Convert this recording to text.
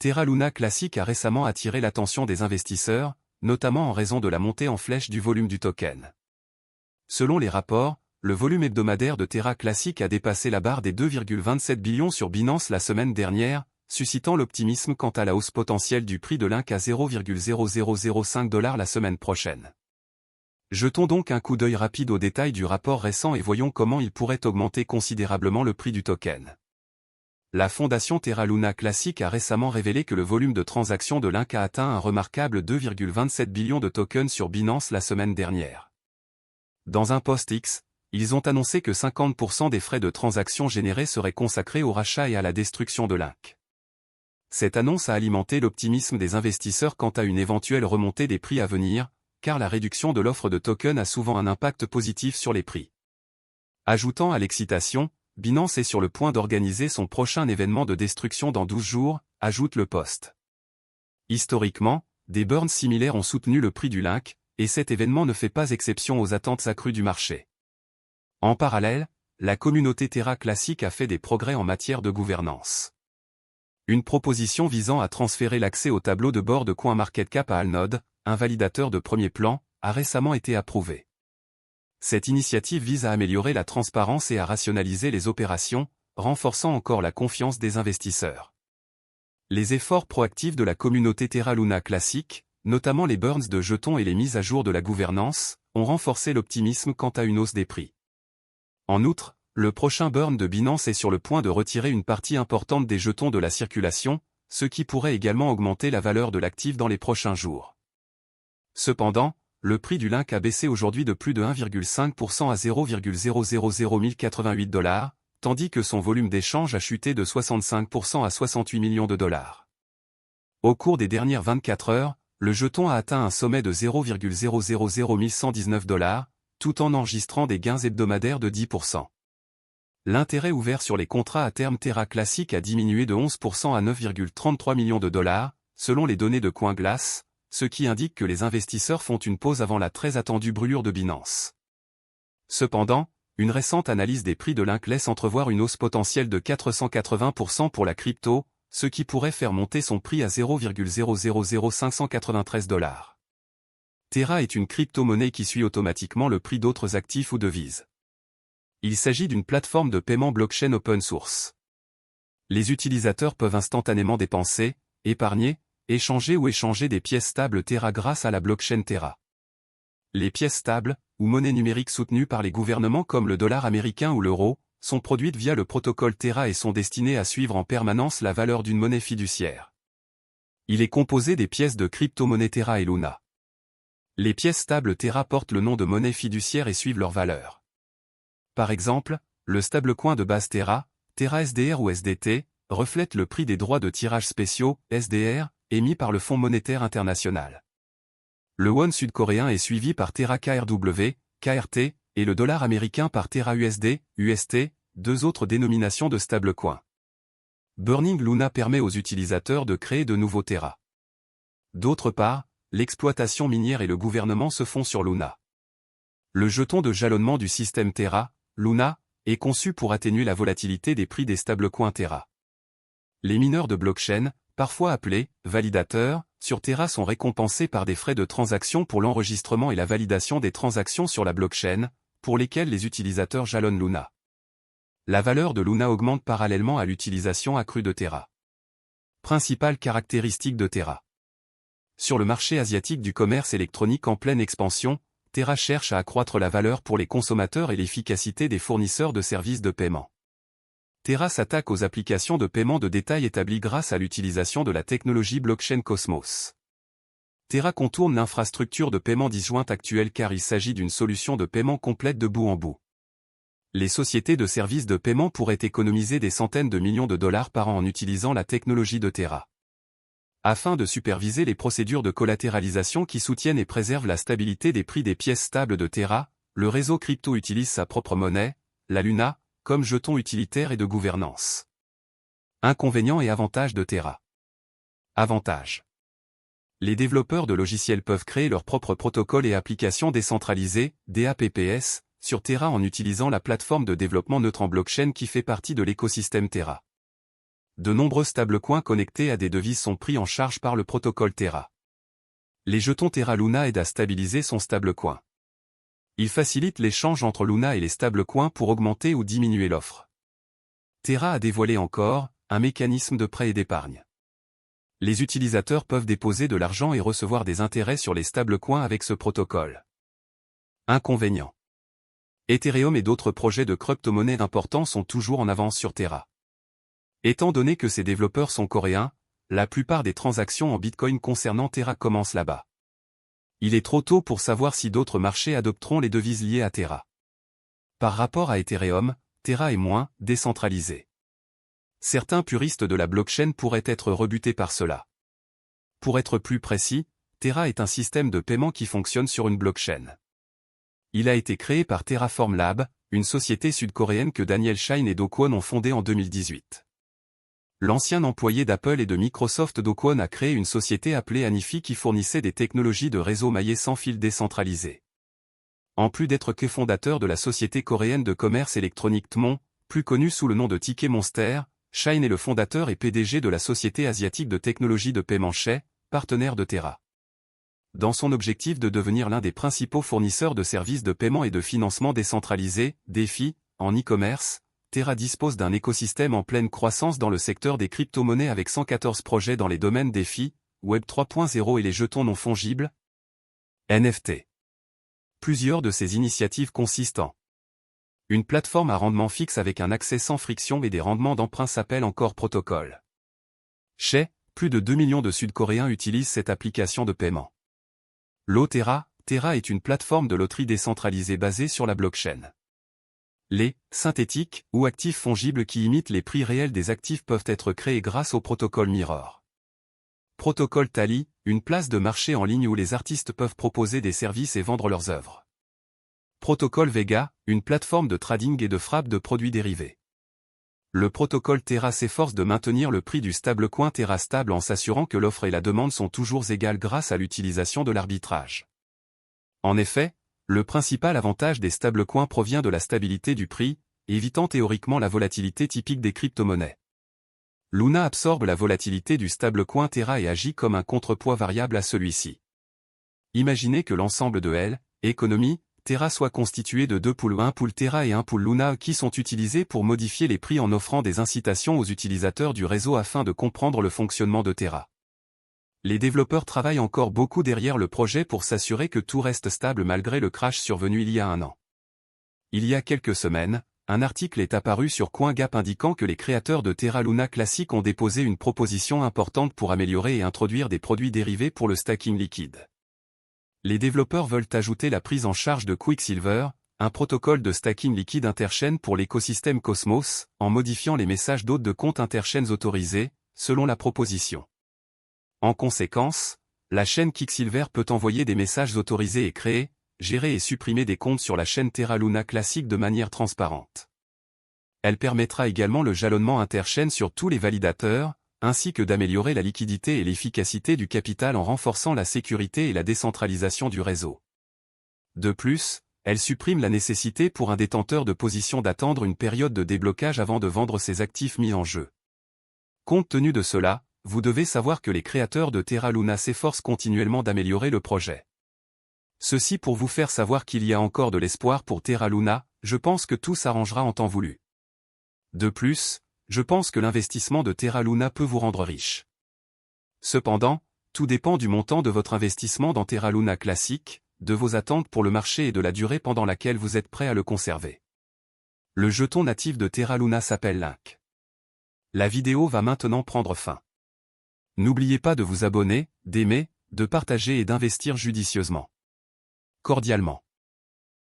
Terra Luna Classic a récemment attiré l'attention des investisseurs, notamment en raison de la montée en flèche du volume du token. Selon les rapports, le volume hebdomadaire de Terra Classic a dépassé la barre des 2,27 billions sur Binance la semaine dernière, suscitant l'optimisme quant à la hausse potentielle du prix de l'Inc à 0,0005 $ la semaine prochaine. Jetons donc un coup d'œil rapide aux détails du rapport récent et voyons comment il pourrait augmenter considérablement le prix du token. La fondation Terra Luna Classic a récemment révélé que le volume de transactions de l'Inc a atteint un remarquable 2,27 billions de tokens sur Binance la semaine dernière. Dans un post X, ils ont annoncé que 50% des frais de transaction générés seraient consacrés au rachat et à la destruction de l'Inc. Cette annonce a alimenté l'optimisme des investisseurs quant à une éventuelle remontée des prix à venir, car la réduction de l'offre de tokens a souvent un impact positif sur les prix. Ajoutant à l'excitation, Binance est sur le point d'organiser son prochain événement de destruction dans 12 jours, ajoute le post. Historiquement, des burns similaires ont soutenu le prix du LINC, et cet événement ne fait pas exception aux attentes accrues du marché. En parallèle, la communauté Terra Classic a fait des progrès en matière de gouvernance. Une proposition visant à transférer l'accès au tableau de bord de CoinMarketCap à Alnode, un validateur de premier plan, a récemment été approuvée. Cette initiative vise à améliorer la transparence et à rationaliser les opérations, renforçant encore la confiance des investisseurs. Les efforts proactifs de la communauté Terra Luna Classic, notamment les burns de jetons et les mises à jour de la gouvernance, ont renforcé l'optimisme quant à une hausse des prix. En outre, le prochain burn de Binance est sur le point de retirer une partie importante des jetons de la circulation, ce qui pourrait également augmenter la valeur de l'actif dans les prochains jours. Cependant, le prix du LINC a baissé aujourd'hui de plus de 1,5% à 0,000188 $, tandis que son volume d'échange a chuté de 65% à 68 millions de dollars. Au cours des dernières 24 heures, le jeton a atteint un sommet de 0,000119 $, tout en enregistrant des gains hebdomadaires de 10%. L'intérêt ouvert sur les contrats à terme Terra Classic a diminué de 11% à 9,33 millions de dollars, selon les données de CoinGlass, ce qui indique que les investisseurs font une pause avant la très attendue brûlure de Binance. Cependant, une récente analyse des prix de l'Inc laisse entrevoir une hausse potentielle de 480% pour la crypto, ce qui pourrait faire monter son prix à 0,000593 $. Terra est une crypto-monnaie qui suit automatiquement le prix d'autres actifs ou devises. Il s'agit d'une plateforme de paiement blockchain open source. Les utilisateurs peuvent instantanément dépenser, épargner, échanger ou échanger des pièces stables Terra grâce à la blockchain Terra. Les pièces stables, ou monnaies numériques soutenues par les gouvernements comme le dollar américain ou l'euro, sont produites via le protocole Terra et sont destinées à suivre en permanence la valeur d'une monnaie fiduciaire. Il est composé des pièces de crypto-monnaie Terra et Luna. Les pièces stables Terra portent le nom de monnaie fiduciaire et suivent leur valeur. Par exemple, le stablecoin de base Terra, Terra SDR ou SDT, reflète le prix des droits de tirage spéciaux, SDR, émis par le Fonds monétaire international. Le won sud-coréen est suivi par Terra KRW, KRT, et le dollar américain par Terra USD, UST, deux autres dénominations de stablecoins. Burning Luna permet aux utilisateurs de créer de nouveaux Terra. D'autre part, l'exploitation minière et le gouvernement se font sur Luna. Le jeton de jalonnement du système Terra, Luna, est conçu pour atténuer la volatilité des prix des stablecoins Terra. Les mineurs de blockchain, parfois appelés validateurs, sur Terra sont récompensés par des frais de transaction pour l'enregistrement et la validation des transactions sur la blockchain, pour lesquels les utilisateurs jalonnent Luna. La valeur de Luna augmente parallèlement à l'utilisation accrue de Terra. Principale caractéristique de Terra. Sur le marché asiatique du commerce électronique en pleine expansion, Terra cherche à accroître la valeur pour les consommateurs et l'efficacité des fournisseurs de services de paiement. Terra s'attaque aux applications de paiement de détail établies grâce à l'utilisation de la technologie blockchain Cosmos. Terra contourne l'infrastructure de paiement disjointe actuelle car il s'agit d'une solution de paiement complète de bout en bout. Les sociétés de services de paiement pourraient économiser des centaines de millions de dollars par an en utilisant la technologie de Terra. Afin de superviser les procédures de collatéralisation qui soutiennent et préservent la stabilité des prix des pièces stables de Terra, le réseau crypto utilise sa propre monnaie, la Luna, comme jeton utilitaire et de gouvernance. Inconvénients et avantages de Terra. Avantages. Les développeurs de logiciels peuvent créer leurs propres protocoles et applications décentralisées, DApps, sur Terra en utilisant la plateforme de développement neutre en blockchain qui fait partie de l'écosystème Terra. de nombreux stablecoins connectés à des devises sont pris en charge par le protocole Terra. Les jetons Terra Luna aident à stabiliser son stablecoin. Ils facilitent l'échange entre Luna et les stablecoins pour augmenter ou diminuer l'offre. Terra a dévoilé encore un mécanisme de prêt et d'épargne. Les utilisateurs peuvent déposer de l'argent et recevoir des intérêts sur les stablecoins avec ce protocole. Inconvénients. Ethereum et d'autres projets de crypto-monnaie importants sont toujours en avance sur Terra. Étant donné que ces développeurs sont coréens, la plupart des transactions en Bitcoin concernant Terra commencent là-bas. Il est trop tôt pour savoir si d'autres marchés adopteront les devises liées à Terra. Par rapport à Ethereum, Terra est moins décentralisé. Certains puristes de la blockchain pourraient être rebutés par cela. Pour être plus précis, Terra est un système de paiement qui fonctionne sur une blockchain. Il a été créé par Terraform Lab, une société sud-coréenne que Daniel Shine et Do Kwon ont fondée en 2018. L'ancien employé d'Apple et de Microsoft Do Kwon a créé une société appelée Anifi qui fournissait des technologies de réseau maillé sans fil décentralisé. En plus d'être cofondateur de la société coréenne de commerce électronique Tmon, plus connue sous le nom de Ticket Monster, Shine est le fondateur et PDG de la société asiatique de technologie de paiement Shay, partenaire de Terra. Dans son objectif de devenir l'un des principaux fournisseurs de services de paiement et de financement décentralisés, DeFi, en e-commerce, Terra dispose d'un écosystème en pleine croissance dans le secteur des crypto-monnaies avec 114 projets dans les domaines DeFi, Web 3.0 et les jetons non fongibles, NFT. Plusieurs de ces initiatives consistent en une plateforme à rendement fixe avec un accès sans friction et des rendements d'emprunt s'appelle encore protocole. Shay, plus de 2 millions de Sud-Coréens utilisent cette application de paiement. Terra est une plateforme de loterie décentralisée basée sur la blockchain. Les synthétiques ou actifs fongibles qui imitent les prix réels des actifs peuvent être créés grâce au protocole Mirror. Protocole Tally, une place de marché en ligne où les artistes peuvent proposer des services et vendre leurs œuvres. Protocole Vega, une plateforme de trading et de frappe de produits dérivés. Le protocole Terra s'efforce de maintenir le prix du stablecoin Terra stable en s'assurant que l'offre et la demande sont toujours égales grâce à l'utilisation de l'arbitrage. En effet, le principal avantage des stablecoins provient de la stabilité du prix, évitant théoriquement la volatilité typique des crypto-monnaies. Luna absorbe la volatilité du stablecoin Terra et agit comme un contrepoids variable à celui-ci. Imaginez que l'ensemble de L, économie, Terra soit constitué de deux pools, un pool Terra et un pool Luna qui sont utilisés pour modifier les prix en offrant des incitations aux utilisateurs du réseau afin de comprendre le fonctionnement de Terra. Les développeurs travaillent encore beaucoup derrière le projet pour s'assurer que tout reste stable malgré le crash survenu il y a un an. Il y a quelques semaines, un article est apparu sur CoinGap indiquant que les créateurs de Terra Luna Classic ont déposé une proposition importante pour améliorer et introduire des produits dérivés pour le stacking liquide. Les développeurs veulent ajouter la prise en charge de Quicksilver, un protocole de stacking liquide interchaîne pour l'écosystème Cosmos, en modifiant les messages d'hôtes de compte interchaînes autorisés, selon la proposition. En conséquence, la chaîne Quicksilver peut envoyer des messages autorisés et créer, gérer et supprimer des comptes sur la chaîne Terra Luna Classic de manière transparente. Elle permettra également le jalonnement interchaîne sur tous les validateurs, ainsi que d'améliorer la liquidité et l'efficacité du capital en renforçant la sécurité et la décentralisation du réseau. De plus, elle supprime la nécessité pour un détenteur de position d'attendre une période de déblocage avant de vendre ses actifs mis en jeu. Compte tenu de cela, vous devez savoir que les créateurs de Terra Luna s'efforcent continuellement d'améliorer le projet. Ceci pour vous faire savoir qu'il y a encore de l'espoir pour Terra Luna, je pense que tout s'arrangera en temps voulu. De plus, je pense que l'investissement de Terra Luna peut vous rendre riche. Cependant, tout dépend du montant de votre investissement dans Terra Luna Classic, de vos attentes pour le marché et de la durée pendant laquelle vous êtes prêt à le conserver. Le jeton natif de Terra Luna s'appelle Link. La vidéo va maintenant prendre fin. N'oubliez pas de vous abonner, d'aimer, de partager et d'investir judicieusement. Cordialement.